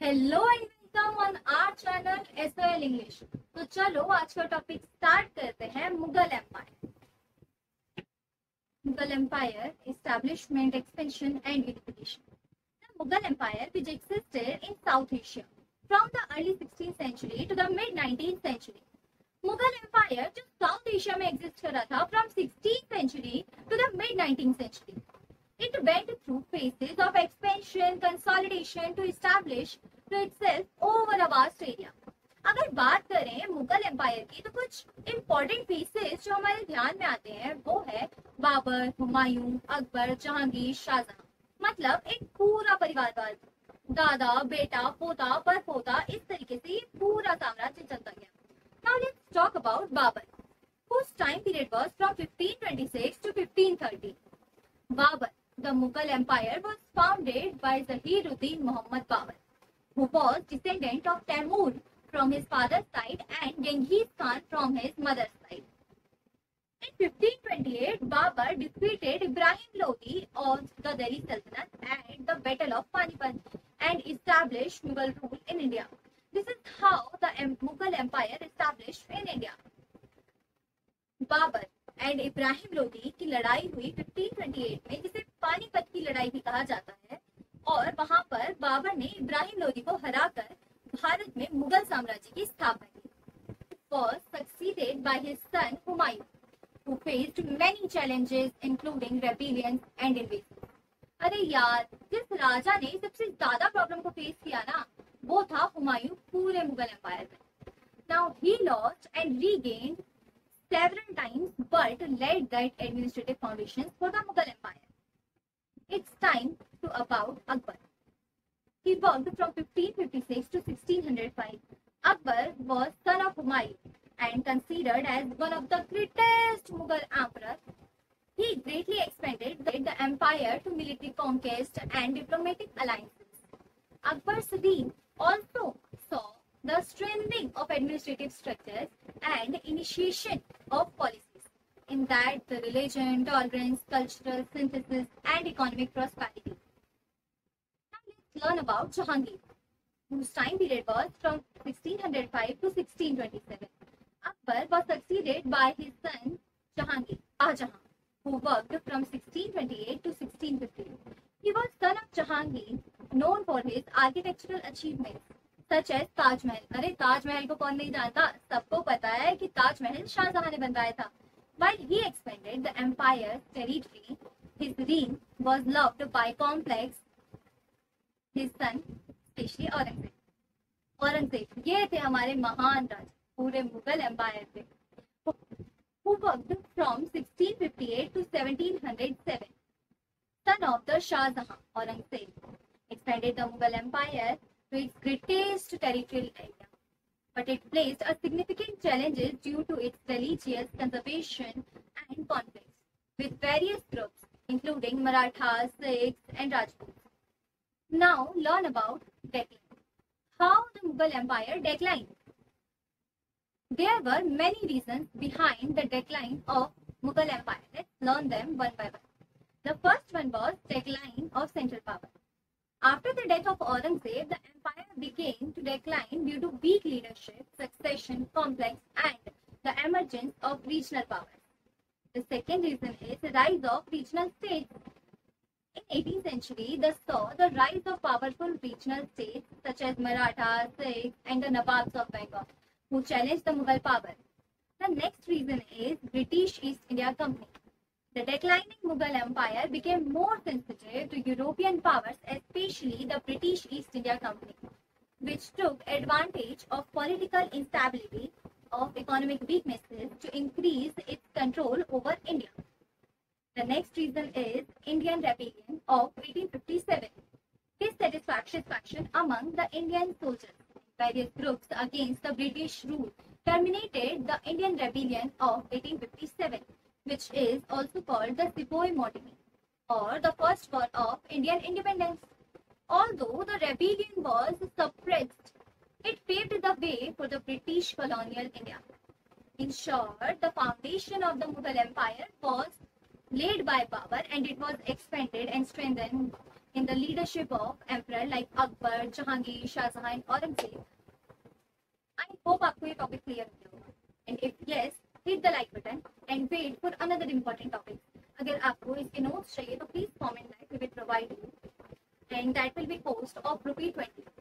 Hello and welcome on our channel SOL English. तो चलो आज का टॉपिक स्टार्ट करते हैं। Mughal empire. Mughal empire establishment, expansion and unification. The Mughal Empire, which existed in South Asia from the early 16th century to the mid 19th century. Mughal empire जो South Asia में exist कर रहा था from 16th century to the mid 19th century. It went through phases of expansion, consolidation to establish to itself over a vast area. अगर बात करें Mughal empire की तो कुछ इम्पोर्टेंट फेसेस जो हमारे ध्यान में आते हैं वो है बाबर, हुमायूं, अकबर, जहांगीर, शाहजहां। मतलब एक पूरा परिवारवाद, दादा बेटा पोता परपोता, इस तरीके से ये पूरा साम्राज्य चलता गया। Now let's talk about Babur, whose time period was from 1526 to 1530. Babur, the Mughal Empire was founded by Zahiruddin Muhammad Babur, who was descendant of Taimur from his father's side and Genghis Khan from his mother's side. In 1528, Babur defeated Ibrahim Lodi of the Delhi Sultanate at the Battle of Panipat and established Mughal rule in India. This is how the Mughal Empire established in India. Babur and Ibrahim Lodi की लड़ाई हुई 1528 में, जिसे पानीपत की लड़ाई भी कहा जाता है। और वहां पर बाबर ने इब्राहिम लोदी को हराकर भारत में मुगल साम्राज्य की स्थापना की। Was succeeded by his son Humayun, who faced many challenges including rebellions and invasions. अरे यार, जिस राजा ने सबसे ज्यादा प्रॉब्लम को फेस किया ना, वो था हुमायूं पूरे मुगल एम्पायर में। Now he lost and regained several times but laid that administrative foundations for the Mughal Empire. It's time to about Akbar. He worked from 1556 to 1605. Akbar was son of Humayun and considered as one of the greatest Mughal emperors. He greatly expanded the empire to military conquest and diplomatic alliances. Akbar's reign also saw the strengthening of administrative structures and initiation of policies in that the religion, tolerance, cultural synthesis, and economic prosperity. Now let's learn about Jahangir, whose time period was from 1605 to 1627. Akbar was succeeded by his son Jahangir, Shahjahan, who worked from 1628 to 1650. He was son of Jahangir, known for his architectural achievements such as Taj Mahal. अरे ताजमहल को कौन नहीं जानता, सबको पता है कि ताजमहल शाहजहां ने बनवाया था। While he expanded the empire's territory, his reign was loved by complex his son, especially Aurangzeb. Aurangzeb ये थे हमारे महान राजा पूरे मुगल एम्पायर के, who worked from 1658 to 1707. Son of the Shahjahan, Aurangzeb expanded the Mughal Empire to its greatest territorial area, but it faced a significant challenges due to its religious conservation and conflicts with various groups, including Marathas, Sikhs, and Rajputs. Now learn about decline. How the Mughal Empire declined. There were many reasons behind the decline of Mughal Empire. Let's learn them one by one. The first one was decline of central power. After the death of Aurangzeb, the empire began to decline due to weak leadership, succession conflicts, and the emergence of regional powers. The second reason is the rise of regional states. In 18th century, they saw the rise of powerful regional states such as Marathas, Sikhs, and the Nawabs of Bengal, who challenged the Mughal power. The next reason is British East India Company. The declining Mughal Empire became more sensitive to European powers, especially the British East India Company, which took advantage of political instability, of economic weaknesses to increase its control over India. The next reason is Indian Rebellion of 1857. Dissatisfaction among the Indian soldiers, various groups against the British rule, terminated the Indian Rebellion of 1857. Which is also called the Sepoy Mutiny or the First War of Indian Independence. Although the rebellion was suppressed, it paved the way for the British colonial India. In short, the foundation of the Mughal Empire was laid by Babur and it was expanded and strengthened in the leadership of emperor like Akbar, Jahangir, Shahjahan and Aurangzeb. I hope आपको ये topic clear हो गया होगा. And if yes, hit the like button and wait for another important topic. अगर आपको इसके notes चाहिए तो please comment that we will provide you. And that will be cost of ₹20.